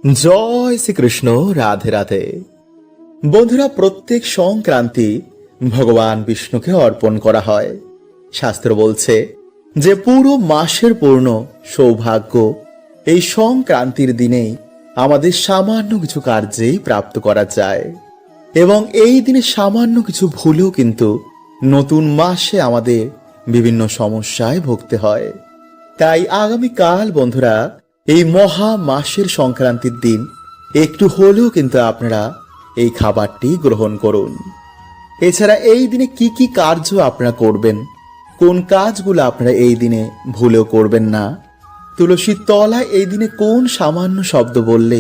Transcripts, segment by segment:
জয় শ্রীকৃষ্ণ। রাধে রাধে। বন্ধুরা, প্রত্যেক সংক্রান্তি ভগবান বিষ্ণুকে অর্পণ করা হয়। শাস্ত্র বলছে যে পুরো মাসের পূর্ণ সৌভাগ্য এই সংক্রান্তির দিনেই আমাদের সামান্য কিছু কার্যেই প্রাপ্ত করা যায়, এবং এই দিনে সামান্য কিছু ভুলেও কিন্তু নতুন মাসে আমাদের বিভিন্ন সমস্যায় ভুগতে হয়। তাই আগামীকাল বন্ধুরা, এই মহা মাসের সংক্রান্তির দিন একটু হলেও কিন্তু আপনারা এই খাবারটি গ্রহণ করুন। এছাড়া এই দিনে কি কি কার্য আপনারা করবেন, কোন কাজগুলো আপনারা এই দিনে ভুলেও করবেন না, তুলসীর তলায় এই দিনে কোন সামান্য শব্দ বললে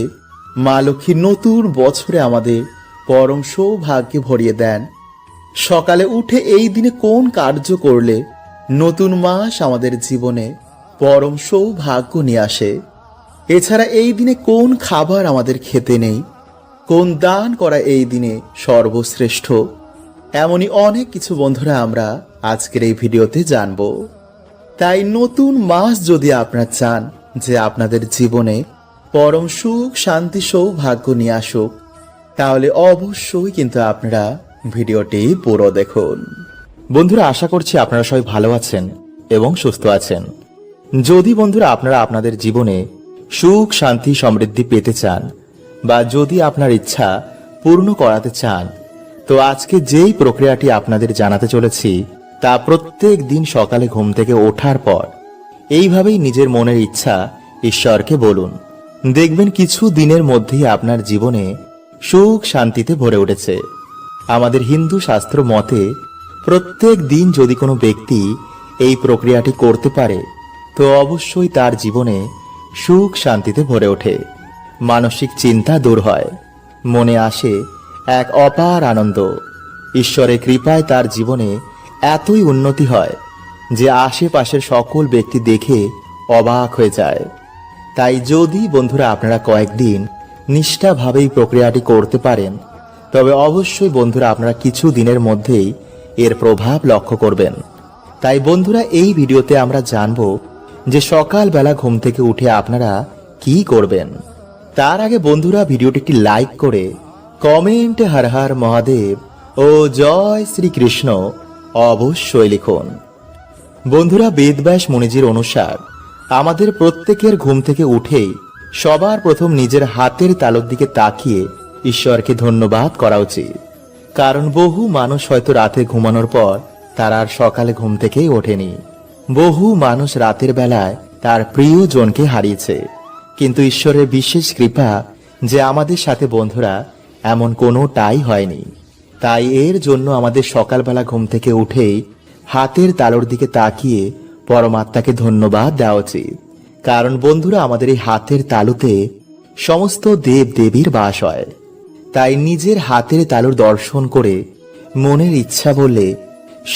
মা লক্ষ্মী নতুন বছরে আমাদের পরম সৌভাগ্যে ভরিয়ে দেন, সকালে উঠে এই দিনে কোন কার্য করলে নতুন মাস আমাদের জীবনে পরম সৌভাগ্য নিয়ে আসে, এছাড়া এই দিনে কোন খাবার আমাদের খেতে নেই, কোন দান করা এই দিনে সর্বশ্রেষ্ঠ, এমনই অনেক কিছু বন্ধুরা আমরা আজকের এই ভিডিওতে জানব। তাই নতুন মাস যদি আপনারা চান যে আপনাদের জীবনে পরম সুখ শান্তি সৌভাগ্য নিয়ে আসুক, তাহলে অবশ্যই কিন্তু আপনারা ভিডিওটি পুরো দেখুন। বন্ধুরা, আশা করছি আপনারা সবাই ভালো আছেন এবং সুস্থ আছেন। যদি বন্ধুরা আপনারা আপনাদের জীবনে সুখ শান্তি সমৃদ্ধি পেতে চান, বা যদি আপনার ইচ্ছা পূর্ণ করাতে চান, তো আজকে যেই প্রক্রিয়াটি আপনাদের জানাতে চলেছি তা প্রত্যেক দিন সকালে ঘুম থেকে ওঠার পর এইভাবেই নিজের মনের ইচ্ছা ঈশ্বরকে বলুন। দেখবেন কিছু দিনের মধ্যেই আপনার জীবনে সুখ শান্তিতে ভরে উঠেছে। আমাদের হিন্দু শাস্ত্র মতে প্রত্যেক দিন যদি কোনো ব্যক্তি এই প্রক্রিয়াটি করতে পারে, তো অবশ্যই তার জীবনে সুখ শান্তিতে ভরে ওঠে, মানসিক চিন্তা দূর হয়, মনে আসে এক অপার আনন্দ। ঈশ্বরের কৃপায় তার জীবনে এতই উন্নতি হয় যে আশেপাশের সকল ব্যক্তি দেখে অবাক হয়ে যায়। তাই যদি বন্ধুরা আপনারা কয়েকদিন নিষ্ঠাভাবে এই প্রক্রিয়াটি করতে পারেন, তবে অবশ্যই বন্ধুরা আপনারা কিছু দিনের মধ্যেই এর প্রভাব লক্ষ্য করবেন। তাই বন্ধুরা, এই ভিডিওতে আমরা জানব যে সকালবেলা ঘুম থেকে উঠে আপনারা কি করবেন। তার আগে বন্ধুরা, ভিডিওটি একটি লাইক করে কমেন্টে হর হর মহাদেব ও জয় শ্রীকৃষ্ণ অবশ্যই লিখুন। বন্ধুরা, বেদব্যাস মুনিজির অনুসার আমাদের প্রত্যেকের ঘুম থেকে উঠেই সবার প্রথম নিজের হাতের তালুর দিকে তাকিয়ে ঈশ্বরকে ধন্যবাদ করা উচিত। কারণ বহু মানুষ হয়তো রাতে ঘুমানোর পর তার আর সকালে ঘুম থেকেই ওঠেনি। বহু মানুষ রাতের বেলায় তার প্রিয়জনকে হারিয়েছে, কিন্তু ঈশ্বরের বিশেষ কৃপা যে আমাদের সাথে বন্ধুরা এমন কোনোটাই হয়নি। তাই এর জন্য আমাদের সকালবেলা ঘুম থেকে উঠেই হাতের তালুর দিকে তাকিয়ে পরমাত্মাকে ধন্যবাদ দেওয়া উচিত। কারণ বন্ধুরা, আমাদের এই হাতের তালুতে সমস্ত দেব দেবীর বাস হয়। তাই নিজের হাতের তালুর দর্শন করে মনের ইচ্ছা বললে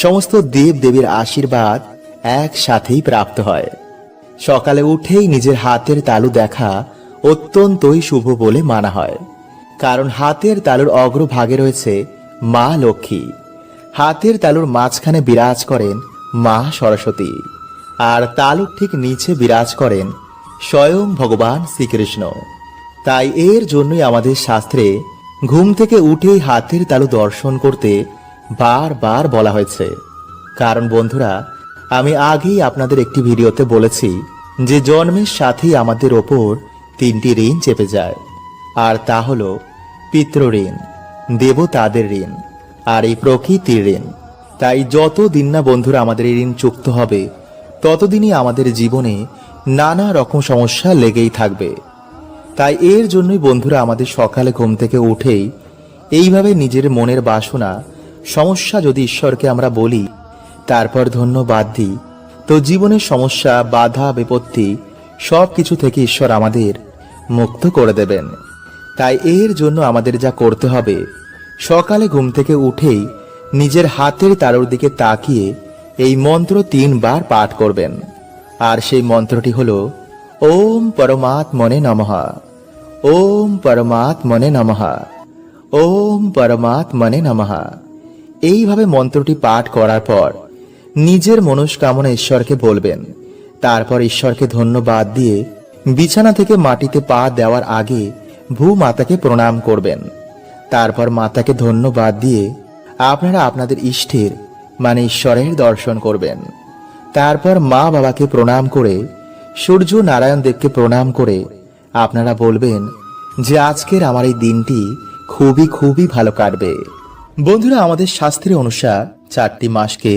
সমস্ত দেব দেবীর আশীর্বাদ একসাথেই প্রাপ্ত হয়। সকালে উঠেই নিজের হাতের তালু দেখা অত্যন্তই শুভ বলে মানা হয়। কারণ হাতের তালুর অগ্রভাগে রয়েছে মা লক্ষ্মী, হাতের তালুর মাঝখানে বিরাজ করেন মা সরস্বতী, আর তালুর ঠিক নিচে বিরাজ করেন স্বয়ং ভগবান শ্রীকৃষ্ণ। তাই এর জন্যই আমাদের শাস্ত্রে ঘুম থেকে উঠেই হাতের তালু দর্শন করতে বারবার বলা হয়েছে। কারণ বন্ধুরা, আমি আগেই আপনাদের একটি ভিডিওতে বলেছি যে জন্মের সাথেই আমাদের ওপর তিনটি ঋণ চেপে যায়, আর তা হল পিতৃঋণ, দেবতাদের ঋণ, আর এই প্রকৃতির ঋণ। তাই যতদিন না বন্ধুরা আমাদের এই ঋণ চুক্ত হবে, ততদিনই আমাদের জীবনে নানা রকম সমস্যা লেগেই থাকবে। তাই এর জন্যই বন্ধুরা আমাদের সকালে ঘুম থেকে উঠেই এইভাবে নিজের মনের বাসনা সমস্যা যদি ঈশ্বরকে আমরা বলি, তারপর ধন্যবাদ দিই, তো জীবনের সমস্যা বাধা বিপত্তি সব কিছু থেকে ঈশ্বর আমাদের মুক্ত করে দেবেন। তাই এর জন্য আমাদের যা করতে হবে, সকালে ঘুম থেকে উঠেই নিজের হাতের তালুর দিকে তাকিয়ে এই মন্ত্র 3 বার পাঠ করবেন। আর সেই মন্ত্রটি হল ওম পরমাত্মনে নমঃ, ওম পরমাত্মনে নমঃ, ওম পরমাত্মনে নমঃ। এইভাবে মন্ত্রটি পাঠ করার পর নিজের মনস্কামনা ঈশ্বরকে বলবেন। তারপর ঈশ্বরকে ধন্যবাদ দিয়ে বিছানা থেকে মাটিতে পা দেওয়ার আগে ভূমাতাকে প্রণাম করবেন। তারপর মাতাকে ধন্যবাদ দিয়ে আপনারা আপনাদের ইষ্টের মানে ঈশ্বরের দর্শন করবেন। তারপর মা বাবাকে প্রণাম করে সূর্য নারায়ণ দেবকে প্রণাম করে আপনারা বলবেন যে আজকের আমার এই দিনটি খুবই খুবই ভালো কাটবে। বন্ধুরা, আমাদের শাস্ত্রে অনুসার 4টি মাসকে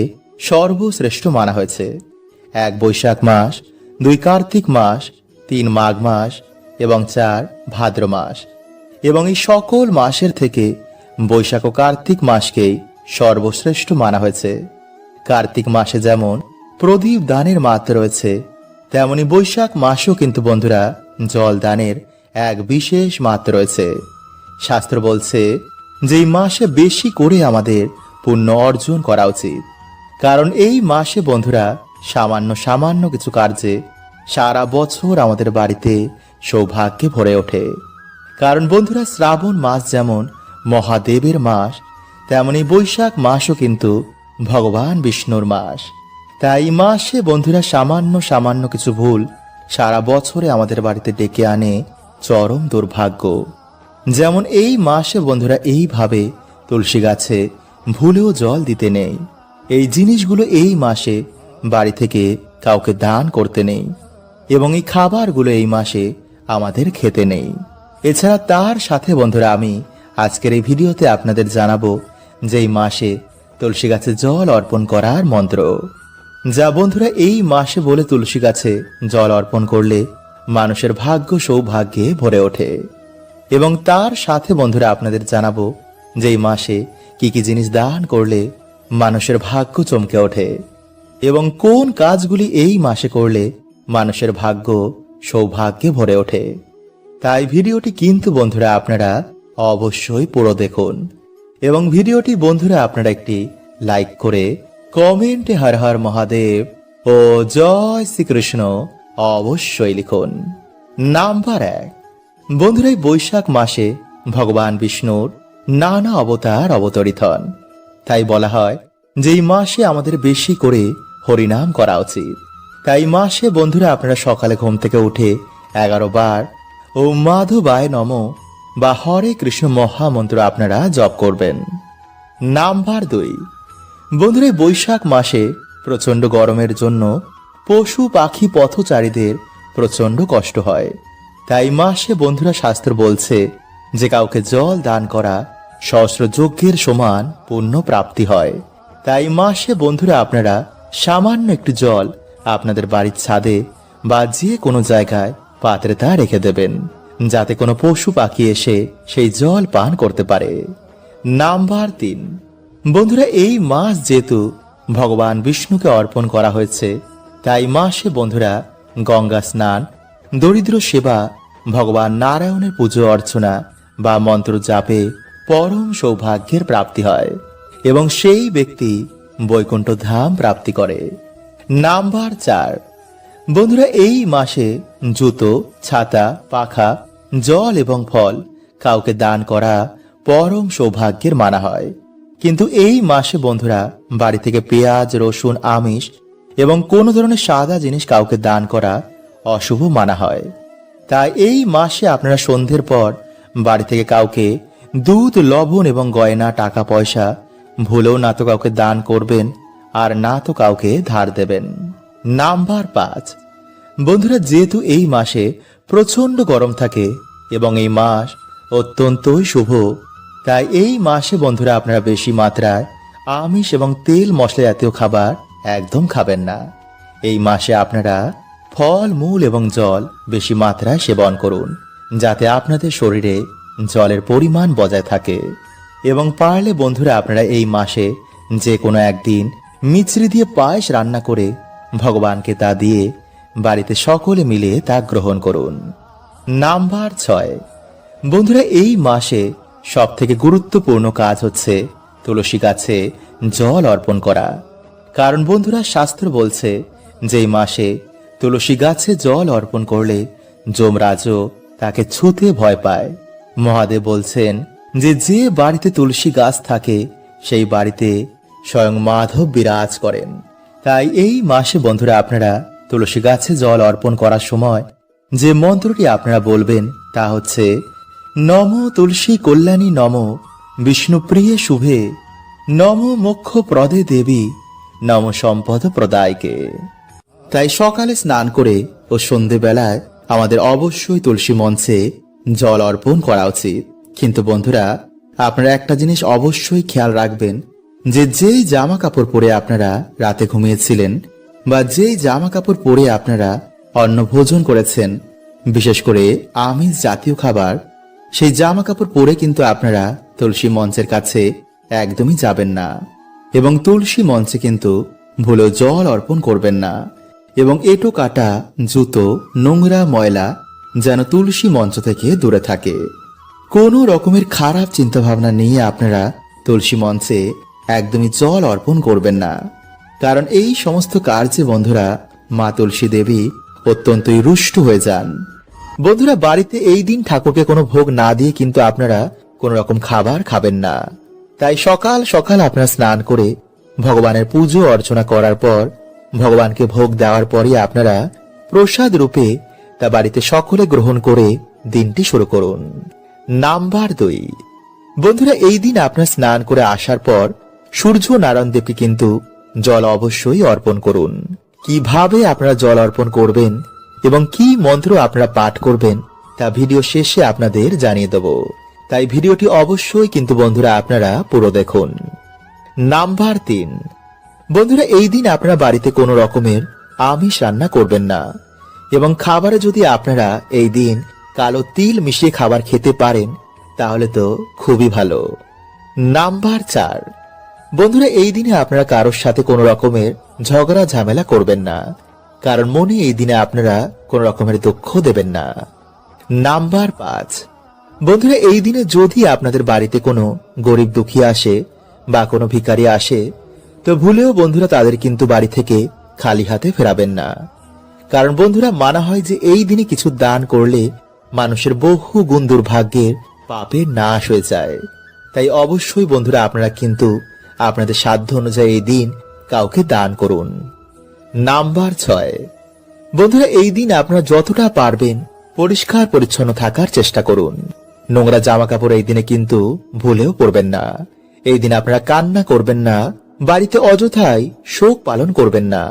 সর্বশ্রেষ্ঠ মানা হয়েছে। 1 বৈশাখ মাস, 2 কার্তিক মাস, 3 মাঘ মাস এবং 4 ভাদ্র মাস। এবং এই সকল মাসের থেকে বৈশাখ ও কার্তিক মাসকেই সর্বশ্রেষ্ঠ মানা হয়েছে। কার্তিক মাসে যেমন প্রদীপ দানের মাত্রা রয়েছে, তেমনি বৈশাখ মাসেও কিন্তু বন্ধুরা জল দানের এক বিশেষ মাত্রা রয়েছে। শাস্ত্র বলছে যে এই মাসে বেশি করে আমাদের পুণ্য অর্জন করা উচিত, কারণ এই মাসে বন্ধুরা সামান্য সামান্য কিছু কার্যে সারা বছর আমাদের বাড়িতে সৌভাগ্যে ভরে ওঠে। কারণ বন্ধুরা শ্রাবণ মাস যেমন মহাদেবের মাস, তেমনি বৈশাখ মাসও কিন্তু ভগবান বিষ্ণুর মাস। তাই মাসে বন্ধুরা সামান্য সামান্য কিছু ভুল সারা বছরে আমাদের বাড়িতে ডেকে আনে চরম দুর্ভাগ্য। যেমন এই মাসে বন্ধুরা এইভাবে তুলসী গাছে ভুলেও জল দিতে নেই। এই জিনিসগুলো এই মাসে বাড়ি থেকে কাউকে দান করতে নেই এবং এই খাবারগুলো এই মাসে আমাদের খেতে নেই। এছাড়া তার সাথে বন্ধুরা আমি আজকের এই ভিডিওতে আপনাদের জানাবো যে এই মাসে তুলসী গাছে জল অর্পণ করার মন্ত্র, যা বন্ধুরা এই মাসে বলে তুলসী গাছে জল অর্পণ করলে মানুষের ভাগ্য সৌভাগ্যে ভরে ওঠে। এবং তার সাথে বন্ধুরা আপনাদের জানাবো যে এই মাসে কি কি জিনিস দান করলে মানুষের ভাগ্য চমকে ওঠে এবং কোন কাজগুলি এই মাসে করলে মানুষের ভাগ্য সৌভাগ্যে ভরে ওঠে। তাই ভিডিওটি কিন্তু বন্ধুরা আপনারা অবশ্যই পুরো দেখুন এবং ভিডিওটি বন্ধুরা আপনারা একটি লাইক করে কমেন্টে হর হর মহাদেব ও জয় শ্রীকৃষ্ণ অবশ্যই লিখুন। নাম্বার 1, বন্ধুরা এই বৈশাখ মাসে ভগবান বিষ্ণুর নানা অবতার অবতরিত হন। তাই বলা হয় যে এই মাসে আমাদের বেশি করে হরিনাম করা উচিত। তাই মাসে বন্ধুরা আপনারা সকালে ঘুম থেকে উঠে 11 বার ও মাধবায় নম বা হরে কৃষ্ণ মহামন্ত্র আপনারা জপ করবেন। নাম্বার 2, বন্ধুরা বৈশাখ মাসে প্রচন্ড গরমের জন্য পশু পাখি পথচারীদের প্রচন্ড কষ্ট হয়। তাই মাসে বন্ধুরা শাস্ত্র বলছে যে কাউকে জল দান করা সহস্র যজ্ঞের সমান পুণ্য প্রাপ্তি হয়। তাই মাসে বন্ধুরা আপনারা সামান্য একটু জল আপনাদের বাড়ির ছাদে বা যে কোনো জায়গায় পাত্রে তা রেখে দেবেন, যাতে কোনো পশু পাখি এসে সেই জল পান করতে পারে। নাম্বার 3, বন্ধুরা এই মাস যেহেতু ভগবান বিষ্ণুকে অর্পণ করা হয়েছে, তাই মাসে বন্ধুরা গঙ্গা স্নান, দরিদ্র সেবা, ভগবান নারায়ণের পুজো অর্চনা বা মন্ত্র জাপে পরম সৌভাগ্যের প্রাপ্তি হয় এবং সেই ব্যক্তি বৈকুণ্ঠ ধাম প্রাপ্তি করে। নাম্বার 4, বন্ধুরা এই মাসে জুতো, ছাতা, পাখা, জল এবং ফল কাউকে দান করা পরম সৌভাগ্যের মানা হয়। কিন্তু এই মাসে বন্ধুরা বাড়ি থেকে পেঁয়াজ, রসুন, আমিষ এবং কোনো ধরনের সাদা জিনিস কাউকে দান করা অশুভ মানা হয়। তাই এই মাসে আপনারা সন্ধ্যের পর বাড়ি থেকে কাউকে দুধ, লবণ এবং গয়না, টাকা পয়সা ভুলেও না তো কাউকে দান করবেন আর না তো কাউকে ধার দেবেন। নাম্বার 5, বন্ধুরা যেহেতু এই মাসে প্রচন্ড গরম থাকে এবং এই মাস অত্যন্তই শুভ, তাই এই মাসে বন্ধুরা আপনারা বেশি মাত্রায় আমিষ এবং তেল মশলা জাতীয় খাবার একদম খাবেন না। এই মাসে আপনারা ফল, মূল এবং জল বেশি মাত্রায় সেবন করুন, যাতে আপনাদের শরীরে জলের পরিমাণ বজায় থাকে। এবং পারলে বন্ধুরা আপনারা এই মাসে যে কোনো একদিন মিছরি দিয়ে পায়েস রান্না করে ভগবানকে তা দিয়ে বাড়িতে সকলে মিলে তা গ্রহণ করুন। নাম্বার 6, বন্ধুরা এই মাসে সব থেকে গুরুত্বপূর্ণ কাজ হচ্ছে তুলসী গাছে জল অর্পণ করা। কারণ বন্ধুরা শাস্ত্র বলছে যে এই মাসে তুলসী গাছে জল অর্পণ করলে যমরাজও তাকে ছুঁতে ভয় পায়। মহাদেব বলছেন যে যে বাড়িতে তুলসী গাছ থাকে সেই বাড়িতে স্বয়ং মাধব বিরাজ করেন। তাই এই মাসে বন্ধুরা আপনারা তুলসী গাছে জল অর্পণ করার সময় যে মন্ত্রটি আপনারা বলবেন তা হচ্ছে নম তুলসী কল্যাণী নম বিষ্ণুপ্রিয়ে শুভে নম মোক্ষ প্রদে দেবী নম সম্পদ প্রদায়কে। তাই সকালে স্নান করে ও সন্ধেবেলায় আমাদের অবশ্যই তুলসী মঞ্চে জল অর্পণ করা উচিত। কিন্তু বন্ধুরা, আপনারা একটা জিনিস অবশ্যই খেয়াল রাখবেন যে যেই জামা কাপড় পরে আপনারা রাতে ঘুমিয়েছিলেন বা যেই জামা কাপড় পরে আপনারা অন্ন ভোজন করেছেন, বিশেষ করে আমিষ জাতীয় খাবার, সেই জামা কাপড় পরে কিন্তু আপনারা তুলসী মঞ্চের কাছে একদমই যাবেন না এবং তুলসী মঞ্চে কিন্তু ভুলেও জল অর্পণ করবেন না। এবং এঁটো কাটা জুতো, নোংরা ময়লা যেন তুলসী মঞ্চ থেকে দূরে থাকে। কোনো রকমের খারাপ চিন্তাভাবনা নিয়ে আপনারা তুলসী মঞ্চে একদমই জল অর্পণ করবেন না, কারণ এই সমস্ত কার্যে বন্ধুরা মা তুলসী দেবী অত্যন্তই রুষ্ট হয়ে যান। বন্ধুরা, বাড়িতে এই দিন ঠাকুরকে কোনো ভোগ না দিয়ে কিন্তু আপনারা কোনো রকম খাবার খাবেন না। তাই সকাল সকাল আপনারা স্নান করে ভগবানের পুজো অর্চনা করার পর ভগবানকে ভোগ দেওয়ার পরই আপনারা প্রসাদ রূপে তা বাড়িতে সকলে গ্রহণ করে দিনটি শুরু করুন। নাম্বার 2, বন্ধুরা, এই দিন আপনার স্নান করে আসার পর সূর্য নারায়ণ দেবকে কিন্তু জল অবশ্যই অর্পণ করুন। কিভাবে আপনারা জল অর্পণ করবেন এবং কি মন্ত্র আপনারা পাঠ করবেন তা ভিডিও শেষে আপনাদের জানিয়ে দেব, তাই ভিডিওটি অবশ্যই কিন্তু বন্ধুরা আপনারা পুরো দেখুন। নাম্বার 3, বন্ধুরা, এই দিন আপনারা বাড়িতে কোনো রকমের আমিষ রান্না করবেন না এবং খাবারে যদি আপনারা এই দিন কালো তিল মিশিয়ে খাবার খেতে পারেন তাহলে তো খুবই ভালো। নাম্বার 4, বন্ধুরা, এই দিনে আপনারা কারোর সাথে কোনো রকমের ঝগড়া ঝামেলা করবেন না, কারণ মনে এই দিনে আপনারা কোনো রকমের দুঃখ দেবেন না। নাম্বার 5, বন্ধুরা, এই দিনে যদি আপনাদের বাড়িতে কোনো গরিব দুঃখী আসে বা কোনো ভিখারি আসে তো ভুলেও বন্ধুরা তাদের কিন্তু বাড়ি থেকে খালি হাতে ফেরাবেন না, কারণ বন্ধুরা মানা হয় যে এই দিনে কিছু দান করলে মানুষের বহু গুণ দুর্ভাগ্যের পাপের নাশ হয়ে যায়। তাই অবশ্যই বন্ধুরা আপনারা কিন্তু আপনাদের সাধ্য অনুযায়ী এই দিন কাউকে দান করুন। নাম্বার 6, বন্ধুরা, এই দিন আপনারা যতটা পারবেন পরিষ্কার পরিচ্ছন্ন থাকার চেষ্টা করুন। নোংরা জামা কাপড় এই দিনে কিন্তু ভুলেও পরবেন না। এই দিন আপনারা কান্না করবেন না, বাড়িতে অযথাই শোক পালন করবেন না।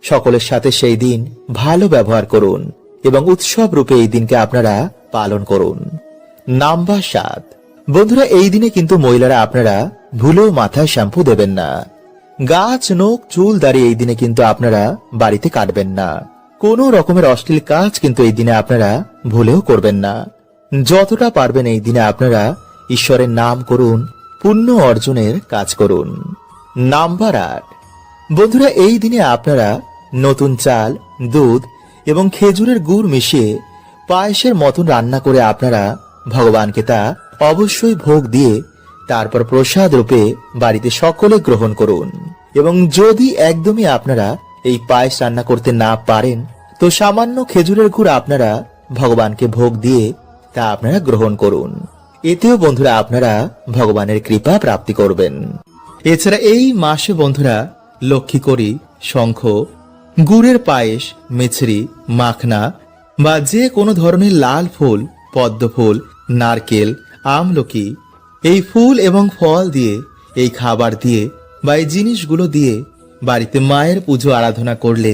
সকলের সাথে সেই দিন ভালো ব্যবহার করুন এবং উৎসব রূপে এই দিনকে আপনারা পালন করুন। নাম্বার 7, বন্ধুরা, এই দিনে কিন্তু মহিলারা আপনারা ভুলেও মাথায় শ্যাম্পু দেবেন না। গাছ, নখ, চুল, দাড়ি এই দিনে কিন্তু আপনারা বাড়িতে কাটবেন না। কোনো রকমের অশ্লীল কাজ কিন্তু এই দিনে আপনারা ভুলেও করবেন না। যতটা পারবেন এই দিনে আপনারা ঈশ্বরের নাম করুন, পুণ্য অর্জনের কাজ করুন। নাম্বার 8, বন্ধুরা, এই দিনে আপনারা নতুন চাল, দুধ এবং খেজুরের গুড় মিশিয়ে পায়েসের মতন রান্না করে আপনারা ভগবানকে তা অবশ্যই ভোগ দিয়ে তারপর প্রসাদ রূপে বাড়িতে সকলে গ্রহণ করুন। এবং যদি একদমই আপনারা এই পায়েস রান্না করতে না পারেন তো সামান্য খেজুরের গুড় আপনারা ভগবানকে ভোগ দিয়ে তা আপনারা গ্রহণ করুন। এতেও বন্ধুরা আপনারা ভগবানের কৃপা প্রাপ্তি করবেন। এছাড়া এই মাসে বন্ধুরা লক্ষ্মী করি, শঙ্খ, গুড়ের পায়েস, মিছরি, মাখনা বা যে কোনো ধরনের লাল ফুল, পদ্ম ফুল, নারকেল, আমলকি এই ফুল এবং ফল দিয়ে, এই খাবার দিয়ে বা এই জিনিসগুলো দিয়ে বাড়িতে মায়ের পুজো আরাধনা করলে,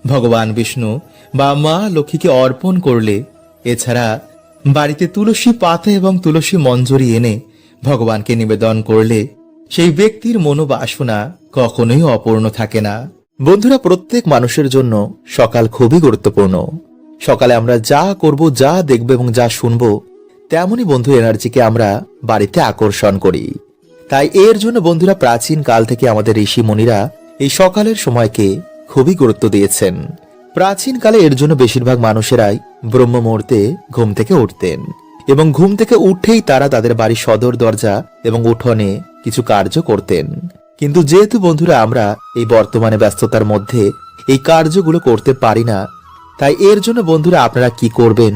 ভগবান বিষ্ণু বা মা লক্ষ্মীকে অর্পণ করলে, এছাড়া বাড়িতে তুলসী পাতা এবং তুলসী মঞ্জরি এনে ভগবানকে নিবেদন করলে সেই ব্যক্তির মনোবাসনা কখনোই অপূর্ণ থাকে না। বন্ধুরা, প্রত্যেক মানুষের জন্য সকাল খুবই গুরুত্বপূর্ণ। সকালে আমরা যা করব, যা দেখব এবং যা শুনব তেমনই বন্ধু এনার্জিকে আমরা বাড়িতে আকর্ষণ করি। তাই এর জন্য বন্ধুরা প্রাচীন কাল থেকে আমাদের ঋষি মুনিরা এই সকালের সময়কে খুবই গুরুত্ব দিয়েছেন। প্রাচীন কালে এর জন্য বেশিরভাগ মানুষেরাই ব্রহ্ম মুহূর্তে ঘুম থেকে উঠতেন এবং ঘুম থেকে উঠেই তারা তাদের বাড়ির সদর দরজা এবং উঠোনে কিছু কার্য করতেন। কিন্তু যেহেতু বন্ধুরা আমরা এই বর্তমানে ব্যস্ততার মধ্যে এই কার্যগুলো করতে পারি না, তাই এর জন্য বন্ধুরা আপনারা কি করবেন,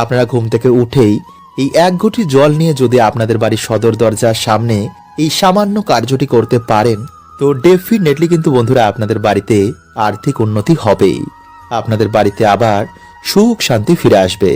আপনারা ঘুম থেকে উঠেই এই 1 ঘটি জল নিয়ে যদি আপনাদের বাড়ির সদর দরজার সামনে এই সামান্য কার্যটি করতে পারেন তো ডেফিনেটলি কিন্তু বন্ধুরা আপনাদের বাড়িতে আর্থিক উন্নতি হবেই। আপনাদের বাড়িতে আবার সুখ শান্তি ফিরে আসবে।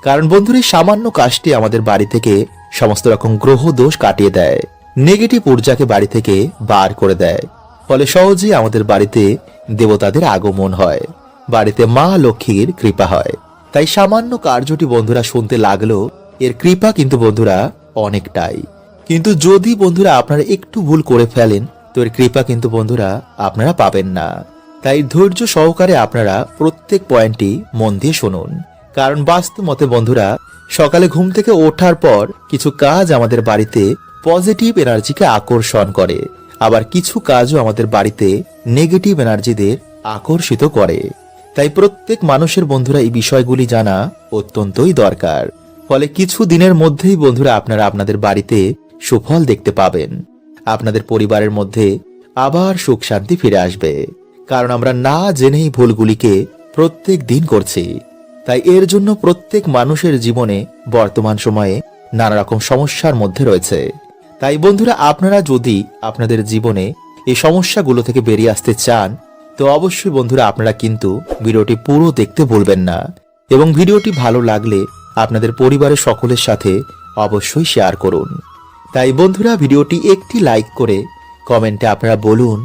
কারণ বন্ধুরা, এই সামান্য কাজটি আমাদের বাড়ি থেকে সমস্ত রকম গ্রহ দোষ কাটিয়ে দেয়, নেগেটিভ ঊর্জাকে বাড়ি থেকে বার করে দেয়। ফলে সহজেই আমাদের বাড়িতে দেবতাদের আগমন হয়, বাড়িতে মা লক্ষ্মীর কৃপা হয়। তাই সামান্য কার্যটি বন্ধুরা শুনতে লাগলো, এর কৃপা কিন্তু বন্ধুরা অনেকটাই। কিন্তু যদি বন্ধুরা আপনারা একটু ভুল করে ফেলেন, তো এর কৃপা কিন্তু বন্ধুরা আপনারা পাবেন না। তাই ধৈর্য সহকারে আপনারা প্রত্যেক পয়েন্টটি মন দিয়ে শুনুন। কারণ বাস্তব মতে বন্ধুরা, সকালে ঘুম থেকে ওঠার পর কিছু কাজ আমাদের বাড়িতে পজিটিভ এনার্জিকে আকর্ষণ করে, আবার কিছু কাজও আমাদের বাড়িতে নেগেটিভ এনার্জিদের আকর্ষিত করে। তাই প্রত্যেক মানুষের বন্ধুরা এই বিষয়গুলি জানা অত্যন্তই দরকার। ফলে কিছু দিনের মধ্যেই বন্ধুরা আপনারা আপনাদের বাড়িতে সুফল দেখতে পাবেন। আপনাদের পরিবারের মধ্যে আবার সুখ শান্তি ফিরে আসবে। কারণ আমরা না জেনেই ভুলগুলিকে প্রত্যেক দিন করছি। তাই এর জন্য প্রত্যেক মানুষের জীবনে বর্তমান সময়ে নানা রকম সমস্যার মধ্যে রয়েছে। তাই বন্ধুরা, আপনারা যদি আপনাদের জীবনে এই সমস্যাগুলো থেকে বেরিয়ে আসতে চান, তো অবশ্যই বন্ধুরা আপনারা কিন্তু ভিডিওটি পুরো দেখতে ভুলবেন না। এবং ভিডিওটি ভালো লাগলে আপনাদের পরিবারের সকলের সাথে অবশ্যই শেয়ার করুন। তাই বন্ধুরা, ভিডিওটি একটি লাইক করে কমেন্টে আপনারা বলুন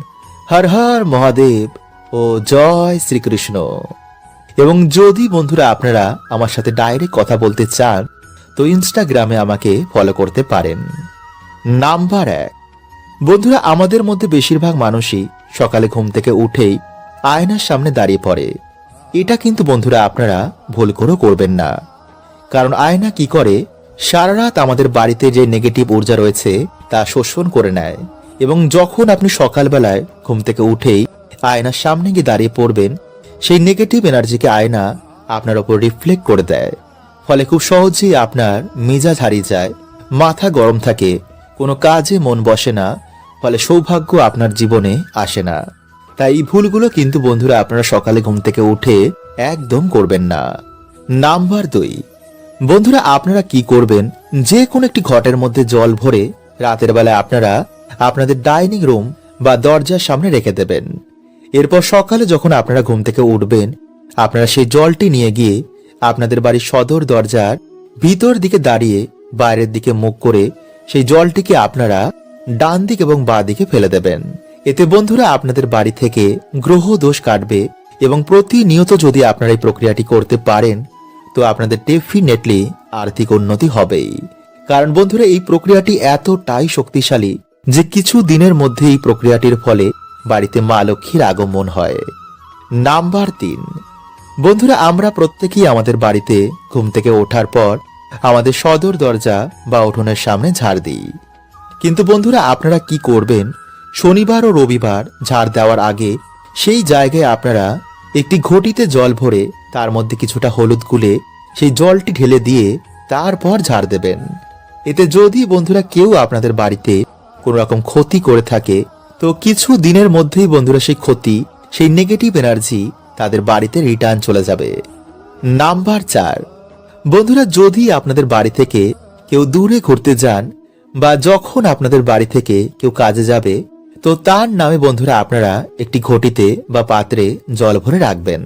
হর হর মহাদেব ও জয় শ্রীকৃষ্ণ। এবং যদি বন্ধুরা আপনারা আমার সাথে ডাইরেক্ট কথা বলতে চান, তো ইনস্টাগ্রামে আমাকে ফলো করতে পারেন। নাম্বার 1, বন্ধুরা আমাদের মধ্যে বেশিরভাগ মানুষই সকালে ঘুম থেকে উঠেই আয়নার সামনে দাঁড়িয়ে পড়ে। এটা কিন্তু বন্ধুরা আপনারা ভুল করেও করবেন না। কারণ আয়না কি করে, সারা রাত আমাদের বাড়িতে যে নেগেটিভ ঊর্জা রয়েছে তা শোষণ করে নেয়। এবং যখন আপনি সকালবেলায় ঘুম থেকে উঠেই আয়নার সামনে গিয়ে দাঁড়িয়ে পড়বেন, সেই নেগেটিভ এনার্জিকে আয়না আপনার ওপর রিফ্লেক্ট করে দেয়। ফলে খুব সহজেই আপনার মেজাজ হারিয়ে যায়, মাথা গরম থাকে, কোনো কাজে মন বসে না, ফলে সৌভাগ্য আপনার জীবনে আসে না। তাই এই ভুলগুলো কিন্তু বন্ধুরা আপনারা সকালে ঘুম থেকে উঠে একদম করবেন না। নাম্বার 2, বন্ধুরা আপনারা কি করবেন, যে কোনো একটি ঘটের মধ্যে জল ভরে রাতের বেলায় আপনারা আপনাদের ডাইনিং রুম বা দরজার সামনে রেখে দেবেন। এরপর সকালে যখন আপনারা ঘুম থেকে উঠবেন, আপনারা সেই জলটি নিয়ে গিয়ে আপনাদের বাড়ির সদর দরজার ভিতর দিকে দাঁড়িয়ে বাইরের দিকে মুখ করে সেই জলটিকে আপনারা ডান দিক এবং বাঁ দিকে ফেলে দেবেন। এতে বন্ধুরা আপনাদের বাড়ি থেকে গ্রহ দোষ কাটবে। এবং প্রতিনিয়ত যদি আপনারা এই প্রক্রিয়াটি করতে পারেন, তো আপনাদের ডেফিনেটলি আর্থিক উন্নতি হবেই। কারণ বন্ধুরা এই প্রক্রিয়াটি এতটাই শক্তিশালী যে কিছু দিনের মধ্যে এই প্রক্রিয়াটির ফলে বাড়িতে মা লক্ষ্মীর আগমন হয়। নাম্বার 3, বন্ধুরা আমরা প্রত্যেকেই আমাদের বাড়িতে ঘুম থেকে ওঠার পর আমাদের সদর দরজা বা উঠোনের সামনে ঝাড় দিই। কিন্তু বন্ধুরা আপনারা কি করবেন, শনিবার ও রবিবার ঝাড় দেওয়ার আগে সেই জায়গায় আপনারা একটি ঘটিতে জল ভরে তার মধ্যে কিছুটা হলুদ গুলে সেই জলটি ঢেলে দিয়ে তারপর ঝাড় দেবেন। এতে যদি বন্ধুরা কেউ আপনাদের বাড়িতে কোনো রকম ক্ষতি করে থাকে, তো কিছু দিনের মধ্যেই বন্ধুরা সেই ক্ষতি, সেই নেগেটিভ এনার্জি তাদের বাড়িতে রিটার্ন চলে যাবে। নাম্বার 4, বন্ধুরা যদি আপনাদের বাড়ি থেকে কেউ দূরে ঘুরতে যান বা যখন আপনাদের বাড়ি থেকে কেউ কাজে যাবে, তো তার নামে বন্ধুরা আপনারা একটি ঘটিতে বা পাত্রে জল ভরে রাখবেন।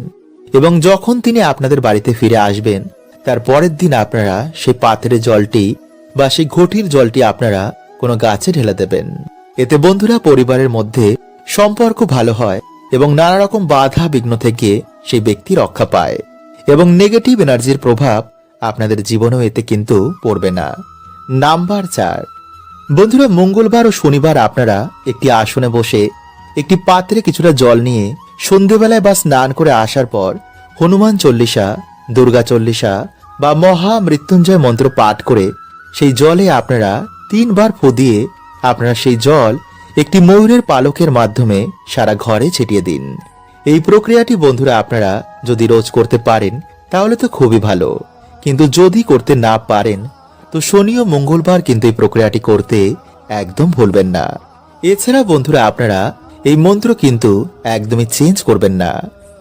এবং যখন তিনি আপনাদের বাড়িতে ফিরে আসবেন, তার পরের দিন আপনারা সেই পাত্রের জলটি বা সেই ঘটির জলটি আপনারা কোনো গাছে ঢেলে দেবেন। এতে বন্ধুরা পরিবারের মধ্যে সম্পর্ক ভালো হয় এবং নানা রকম বাধা বিঘ্ন থেকে সেই ব্যক্তি রক্ষা পায়। এবং নেগেটিভ এনার্জির প্রভাব আপনাদের জীবনেও এতে কিন্তু পড়বে না। নাম্বার 4, বন্ধুরা মঙ্গলবার ও শনিবার আপনারা একটি আসনে বসে একটি পাত্রে কিছুটা জল নিয়ে সন্ধেবেলায় বা স্নান করে আসার পর হনুমান চল্লিশা, দুর্গা চল্লিশা বা মহা মৃত্যুঞ্জয় মন্ত্র পাঠ করে সেই জলে আপনারা 3 বার ফু দিয়ে আপনারা সেই জল একটি ময়ূরের পালকের মাধ্যমে সারা ঘরে ছিটিয়ে দিন। এই প্রক্রিয়াটি বন্ধুরা আপনারা যদি রোজ করতে পারেন তাহলে তো খুবই ভালো। কিন্তু যদি করতে না পারেন, তো শনি ও মঙ্গলবার কিন্তু এই প্রক্রিয়াটি করতে একদম ভুলবেন না। এছাড়া বন্ধুরা আপনারা এই মন্ত্র কিন্তু একদমই চেঞ্জ করবেন না।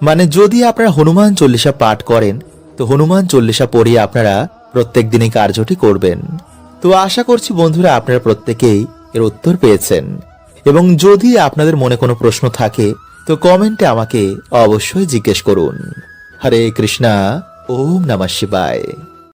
মানে যদি আপনারা হনুমান চল্লিশা পাঠ করেন, তো হনুমান চল্লিশা পড়িয়ে আপনারা প্রত্যেক দিনই কার্যটি করবেন। তো আশা করছি বন্ধুরা আপনারা প্রত্যেকেই এর উত্তর পেয়েছেন। এবং যদি আপনাদের মনে কোনো প্রশ্ন থাকে, তো কমেন্টে আমাকে অবশ্যই জিজ্ঞেস করুন। হরে কৃষ্ণা। ওম নমঃ শিবায়।